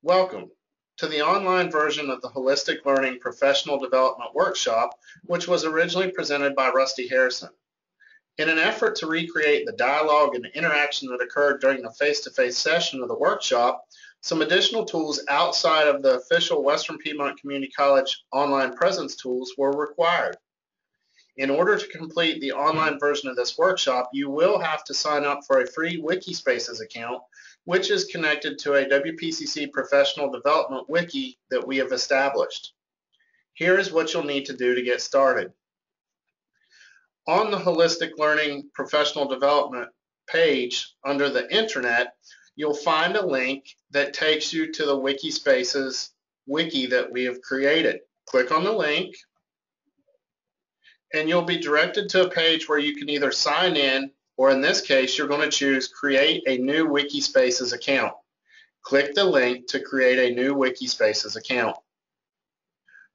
Welcome to the online version of the Holistic Learning Professional Development Workshop, which was originally presented by Rusty Harrison. In an effort to recreate the dialogue and interaction that occurred during the face-to-face session of the workshop, some additional tools outside of the official Western Piedmont Community College online presence tools were required. In order to complete the online version of this workshop, you will have to sign up for a free Wikispaces account, which is connected to a WPCC Professional Development Wiki that we have established. Here is what you'll need to do to get started. On the Holistic Learning Professional Development page under the Internet, you'll find a link that takes you to the Wikispaces wiki that we have created. Click on the link, and you'll be directed to a page where you can either sign in, or in this case, you're going to choose Create a New Wikispaces Account. Click the link to create a new Wikispaces account.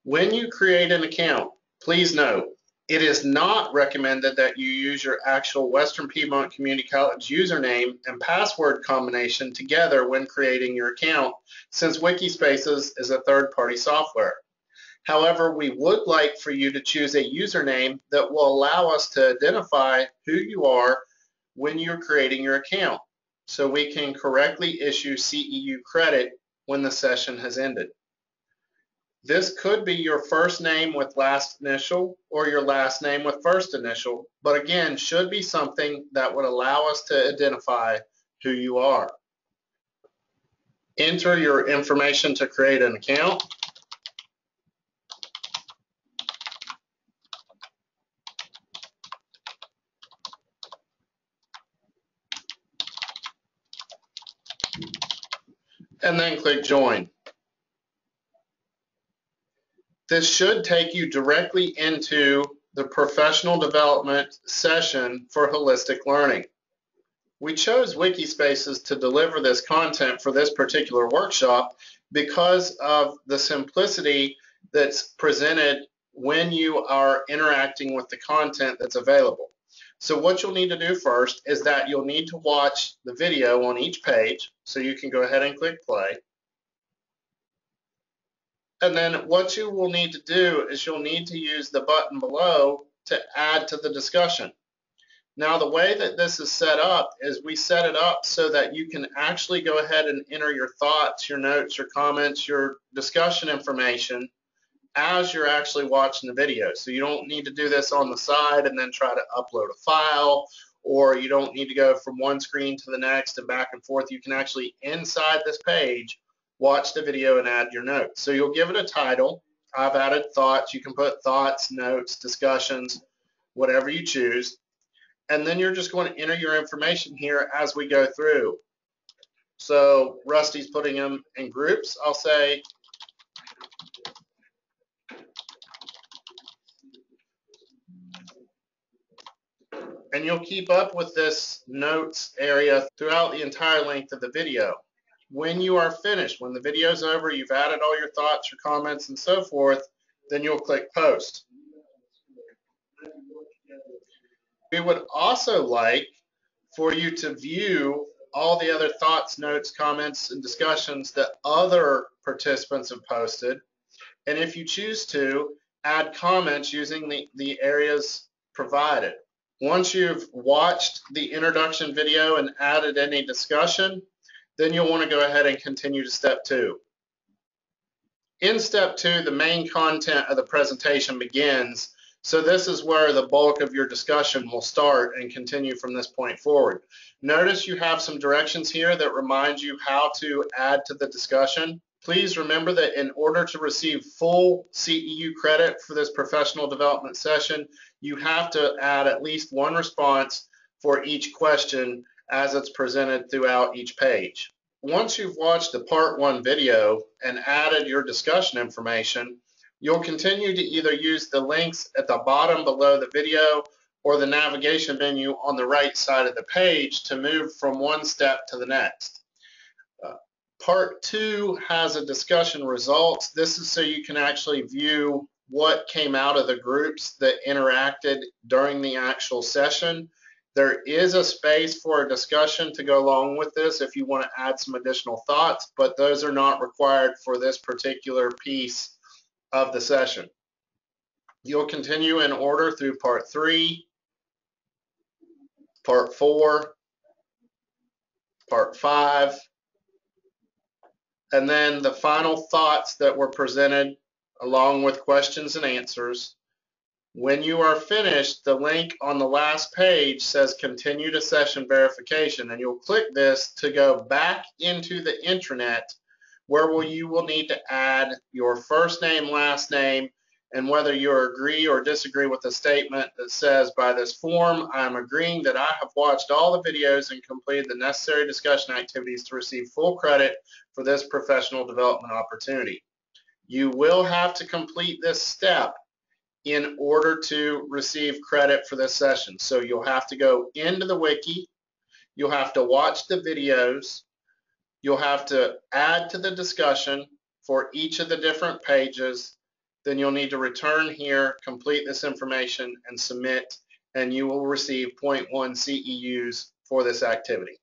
When you create an account, please note, it is not recommended that you use your actual Western Piedmont Community College username and password combination together when creating your account, since Wikispaces is a third-party software. However, we would like for you to choose a username that will allow us to identify who you are when you're creating your account, so we can correctly issue CEU credit when the session has ended. This could be your first name with last initial or your last name with first initial, but again, should be something that would allow us to identify who you are. Enter your information to create an account. And then click Join. This should take you directly into the professional development session for holistic learning. We chose Wikispaces to deliver this content for this particular workshop because of the simplicity that's presented when you are interacting with the content that's available. So what you'll need to do first is that you'll need to watch the video on each page, so you can go ahead and click play. And then what you will need to do is you'll need to use the button below to add to the discussion. Now the way that this is set up is we set it up so that you can actually go ahead and enter your thoughts, your notes, your comments, your discussion information as you're actually watching the video. So you don't need to do this on the side and then try to upload a file, or you don't need to go from one screen to the next and back and forth. You can actually, inside this page, watch the video and add your notes. So you'll give it a title. I've added thoughts. You can put thoughts, notes, discussions, whatever you choose. And then you're just going to enter your information here as we go through. So Rusty's putting them in groups. I'll say and you'll keep up with this notes area throughout the entire length of the video. When you are finished, when the video's over, you've added all your thoughts, your comments, and so forth, then you'll click Post. We would also like for you to view all the other thoughts, notes, comments, and discussions that other participants have posted. And if you choose to, add comments using the areas provided. Once you've watched the introduction video and added any discussion, then you'll want to go ahead and continue to step 2. In step 2, the main content of the presentation begins, so this is where the bulk of your discussion will start and continue from this point forward. Notice you have some directions here that remind you how to add to the discussion. Please remember that in order to receive full CEU credit for this professional development session, you have to add at least one response for each question as it's presented throughout each page. Once you've watched the part 1 video and added your discussion information, you'll continue to either use the links at the bottom below the video or the navigation menu on the right side of the page to move from one step to the next. Part 2 has a discussion results. This is so you can actually view what came out of the groups that interacted during the actual session. There is a space for a discussion to go along with this if you want to add some additional thoughts, but those are not required for this particular piece of the session. You'll continue in order through part 3, part 4, part 5, and then the final thoughts that were presented along with questions and answers. When you are finished, the link on the last page says continue to session verification, and you'll click this to go back into the intranet where you will need to add your first name, last name, and whether you agree or disagree with the statement that says, by this form, I am agreeing that I have watched all the videos and completed the necessary discussion activities to receive full credit for this professional development opportunity. You will have to complete this step in order to receive credit for this session. So you'll have to go into the wiki, you'll have to watch the videos, you'll have to add to the discussion for each of the different pages, then you'll need to return here, complete this information, and submit, and you will receive 0.1 CEUs for this activity.